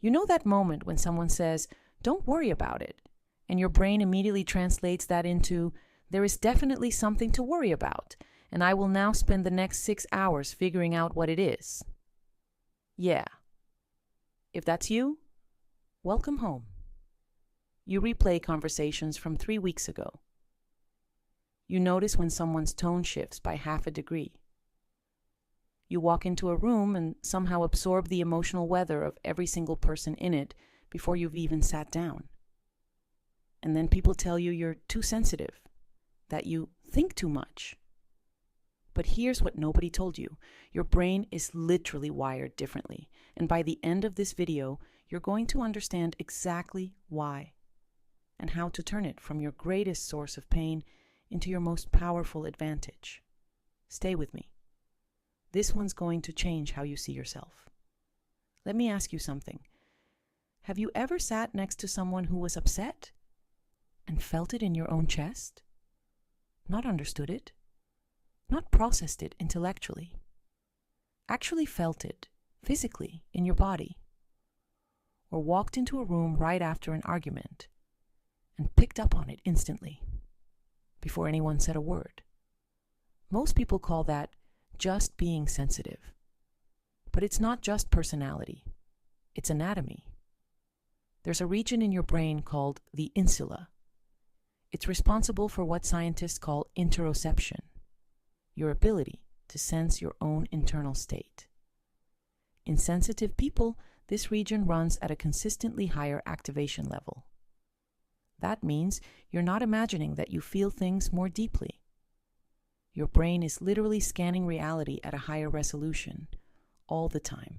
You know that moment when someone says, "Don't worry about it," and your brain immediately translates that into, "There is definitely something to worry about, and I will now spend the next 6 hours figuring out what it is." Yeah. If that's you, welcome home. You replay conversations from 3 weeks ago. You notice when someone's tone shifts by half a degree. You walk into a room and somehow absorb the emotional weather of every single person in it before you've even sat down. And then people tell you you're too sensitive, that you think too much. But here's what nobody told you. Your brain is literally wired differently. And by the end of this video, you're going to understand exactly why and how to turn it from your greatest source of pain into your most powerful advantage. Stay with me. This one's going to change how you see yourself. Let me ask you something. Have you ever sat next to someone who was upset and felt it in your own chest? Not understood it? Not processed it intellectually? Actually felt it physically in your body? Or walked into a room right after an argument and picked up on it instantly before anyone said a word? Most people call that just being sensitive. But it's not just personality. It's anatomy. There's a region in your brain called the insula. It's responsible for what scientists call interoception, your ability to sense your own internal state. In sensitive people, this region runs at a consistently higher activation level. That means you're not imagining that you feel things more deeply. Your brain is literally scanning reality at a higher resolution, all the time,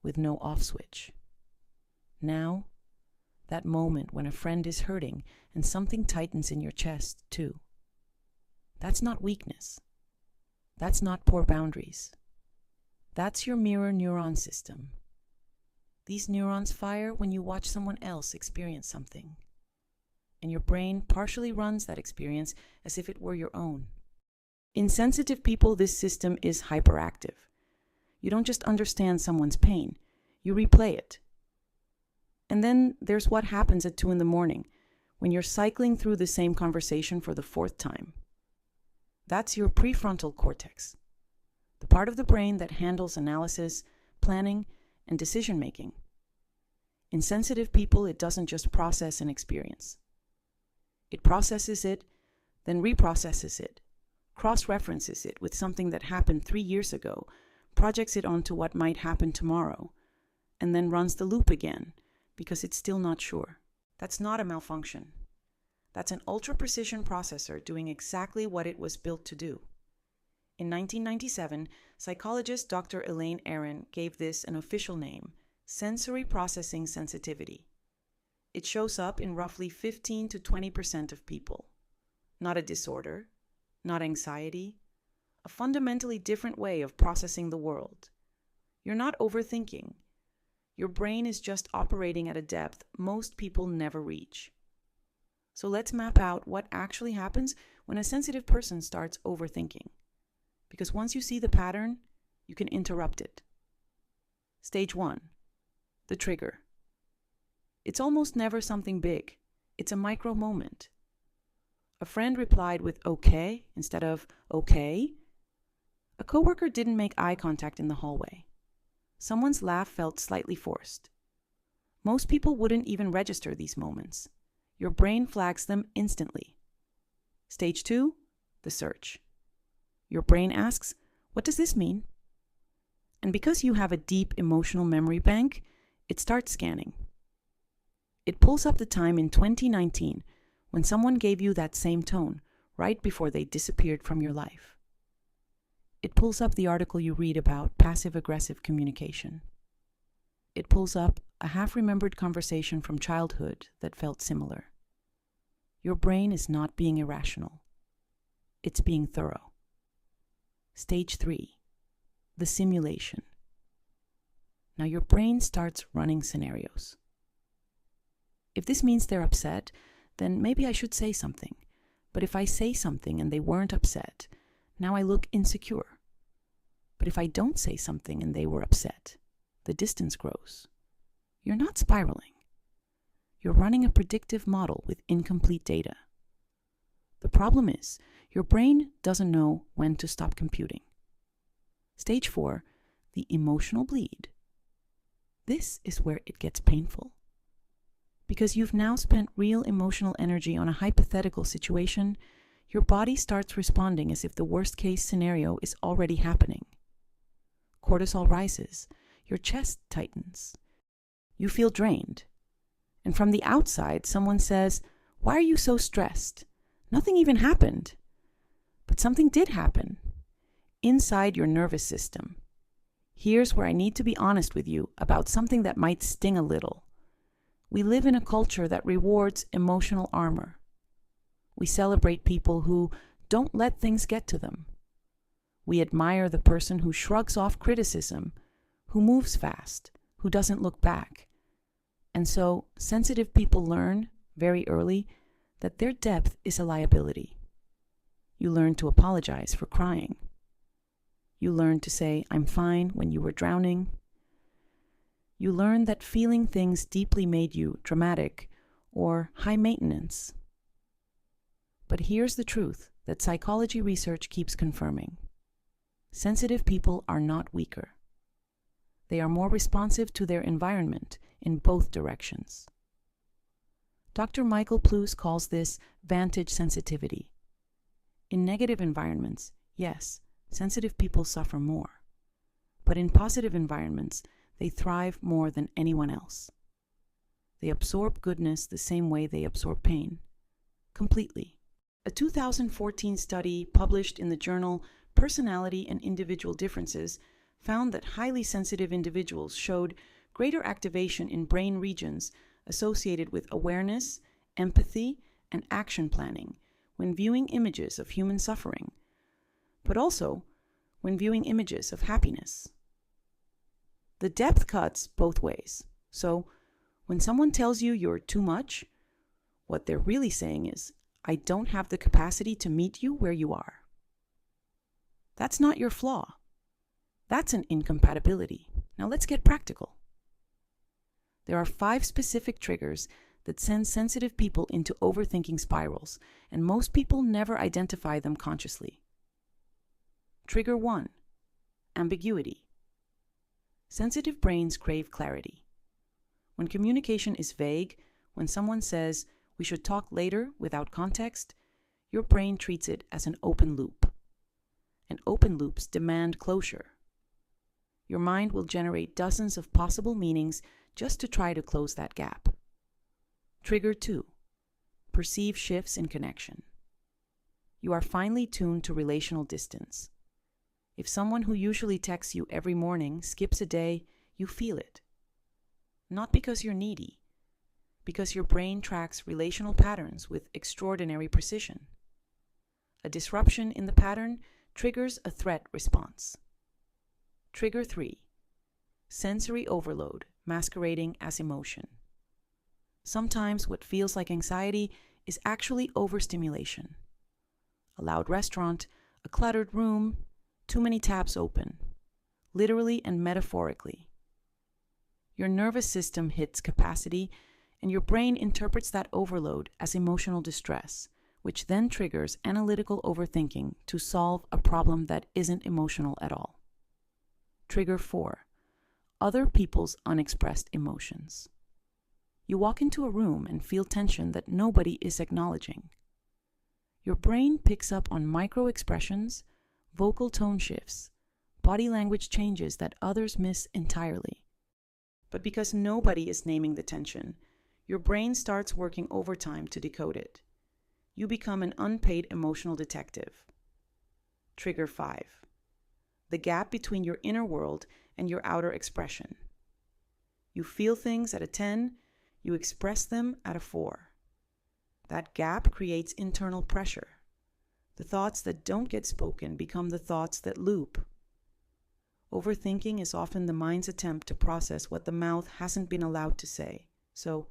with no off switch. Now, that moment when a friend is hurting and something tightens in your chest, too. That's not weakness. That's not poor boundaries. That's your mirror neuron system. These neurons fire when you watch someone else experience something. And your brain partially runs that experience as if it were your own. In sensitive people, this system is hyperactive. You don't just understand someone's pain, you replay it. And then there's what happens at 2 a.m. when you're cycling through the same conversation for the 4th time. That's your prefrontal cortex, the part of the brain that handles analysis, planning, and decision-making. In sensitive people, it doesn't just process an experience. It processes it, then reprocesses it, cross-references it with something that happened 3 years ago, projects it onto what might happen tomorrow, and then runs the loop again because it's still not sure. That's not a malfunction. That's an ultra-precision processor doing exactly what it was built to do. In 1997, psychologist Dr. Elaine Aron gave this an official name, sensory processing sensitivity. It shows up in roughly 15 to 20% of people. Not a disorder, not anxiety, a fundamentally different way of processing the world. You're not overthinking. Your brain is just operating at a depth most people never reach. So let's map out what actually happens when a sensitive person starts overthinking. Because once you see the pattern, you can interrupt it. Stage 1, the trigger. It's almost never something big. It's a micro moment. A friend replied with okay instead of okay. A coworker didn't make eye contact in the hallway. Someone's laugh felt slightly forced. Most people wouldn't even register these moments. Your brain flags them instantly. Stage 2, the search. Your brain asks, what does this mean? And because you have a deep emotional memory bank, it starts scanning. It pulls up the time in 2019 when someone gave you that same tone right before they disappeared from your life. It pulls up the article you read about passive-aggressive communication. It pulls up a half-remembered conversation from childhood that felt similar. Your brain is not being irrational. It's being thorough. Stage 3, the simulation. Now your brain starts running scenarios. If this means they're upset, then maybe I should say something. But if I say something and they weren't upset, now I look insecure. But if I don't say something and they were upset, the distance grows. You're not spiraling. You're running a predictive model with incomplete data. The problem is, your brain doesn't know when to stop computing. Stage 4, the emotional bleed. This is where it gets painful. Because you've now spent real emotional energy on a hypothetical situation, your body starts responding as if the worst-case scenario is already happening. Cortisol rises, your chest tightens. You feel drained. And from the outside, someone says, "Why are you so stressed? Nothing even happened." But something did happen. Inside your nervous system. Here's where I need to be honest with you about something that might sting a little. We live in a culture that rewards emotional armor. We celebrate people who don't let things get to them. We admire the person who shrugs off criticism, who moves fast, who doesn't look back. And so, sensitive people learn, very early, that their depth is a liability. You learn to apologize for crying. You learn to say, "I'm fine," when you were drowning. You learn that feeling things deeply made you dramatic or high maintenance. But here's the truth that psychology research keeps confirming. Sensitive people are not weaker. They are more responsive to their environment in both directions. Dr. Michael Plous calls this Vantage Sensitivity. In negative environments, yes, sensitive people suffer more. But in positive environments, they thrive more than anyone else. They absorb goodness the same way they absorb pain, completely. A 2014 study published in the journal Personality and Individual Differences found that highly sensitive individuals showed greater activation in brain regions associated with awareness, empathy, and action planning when viewing images of human suffering, but also when viewing images of happiness. The depth cuts both ways. So, when someone tells you you're too much, what they're really saying is, "I don't have the capacity to meet you where you are." That's not your flaw. That's an incompatibility. Now let's get practical. There are 5 specific triggers that send sensitive people into overthinking spirals, and most people never identify them consciously. Trigger 1, ambiguity. Sensitive brains crave clarity. When communication is vague, when someone says, "We should talk later," without context, your brain treats it as an open loop. And open loops demand closure. Your mind will generate dozens of possible meanings just to try to close that gap. Trigger 2, perceive shifts in connection. You are finely tuned to relational distance. If someone who usually texts you every morning skips a day, you feel it. Not because you're needy, because your brain tracks relational patterns with extraordinary precision. A disruption in the pattern triggers a threat response. Trigger 3, sensory overload masquerading as emotion. Sometimes what feels like anxiety is actually overstimulation. A loud restaurant, a cluttered room, too many tabs open, literally and metaphorically. Your nervous system hits capacity, and your brain interprets that overload as emotional distress, which then triggers analytical overthinking to solve a problem that isn't emotional at all. Trigger 4, other people's unexpressed emotions. You walk into a room and feel tension that nobody is acknowledging. Your brain picks up on micro expressions, vocal tone shifts, body language changes that others miss entirely. But because nobody is naming the tension, your brain starts working overtime to decode it. You become an unpaid emotional detective. Trigger 5, the gap between your inner world and your outer expression. You feel things at a 10, you express them at a 4. That gap creates internal pressure. The thoughts that don't get spoken become the thoughts that loop. Overthinking is often the mind's attempt to process what the mouth hasn't been allowed to say. So,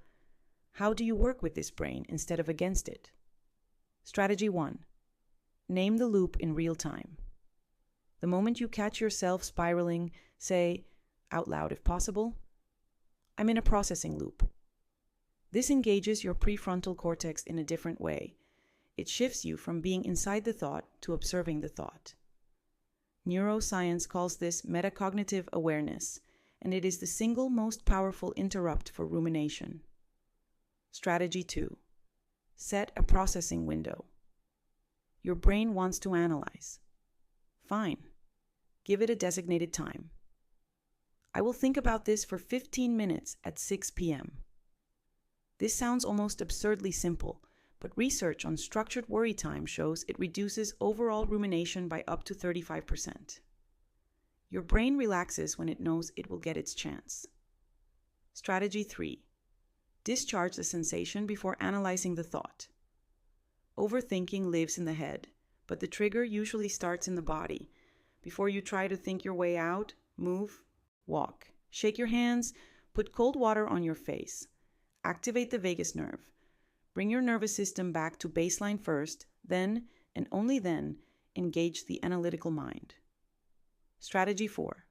how do you work with this brain instead of against it? Strategy 1. Name the loop in real time. The moment you catch yourself spiraling, say, out loud if possible, I'm in a processing loop. This engages your prefrontal cortex in a different way. It shifts you from being inside the thought to observing the thought. Neuroscience calls this metacognitive awareness, and it is the single most powerful interrupt for rumination. Strategy 2. Set a processing window. Your brain wants to analyze. Fine. Give it a designated time. I will think about this for 15 minutes at 6 p.m. This sounds almost absurdly simple, but research on structured worry time shows it reduces overall rumination by up to 35%. Your brain relaxes when it knows it will get its chance. Strategy 3. Discharge the sensation before analyzing the thought. Overthinking lives in the head, but the trigger usually starts in the body. Before you try to think your way out, move, walk, shake your hands, put cold water on your face. Activate the vagus nerve. Bring your nervous system back to baseline first, then, and only then, engage the analytical mind. Strategy 4.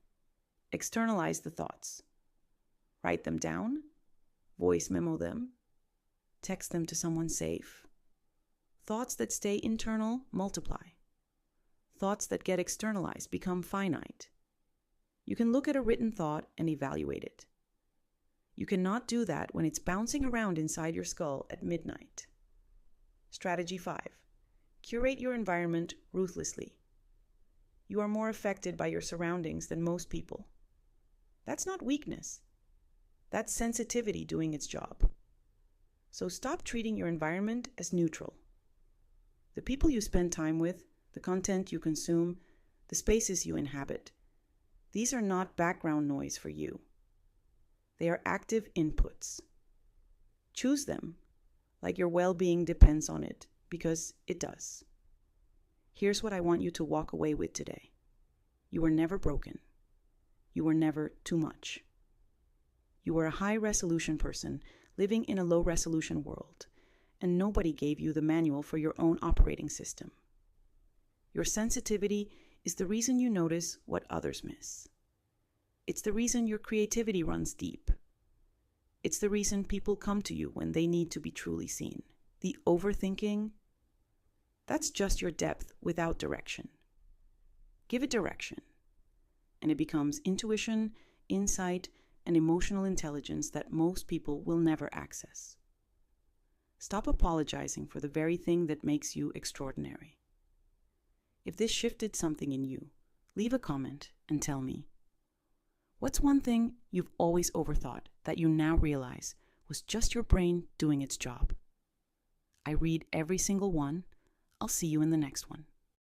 Externalize the thoughts. Write them down, voice memo them, text them to someone safe. Thoughts that stay internal multiply. Thoughts that get externalized become finite. You can look at a written thought and evaluate it. You cannot do that when it's bouncing around inside your skull at midnight. Strategy 5. Curate your environment ruthlessly. You are more affected by your surroundings than most people. That's not weakness. That's sensitivity doing its job. So stop treating your environment as neutral. The people you spend time with, the content you consume, the spaces you inhabit, these are not background noise for you. They are active inputs. Choose them, like your well-being depends on it, because it does. Here's what I want you to walk away with today. You were never broken. You were never too much. You were a high-resolution person living in a low-resolution world, and nobody gave you the manual for your own operating system. Your sensitivity is the reason you notice what others miss. It's the reason your creativity runs deep. It's the reason people come to you when they need to be truly seen. The overthinking, that's just your depth without direction. Give it direction, and it becomes intuition, insight, and emotional intelligence that most people will never access. Stop apologizing for the very thing that makes you extraordinary. If this shifted something in you, leave a comment and tell me, what's one thing you've always overthought that you now realize was just your brain doing its job? I read every single one. I'll see you in the next one.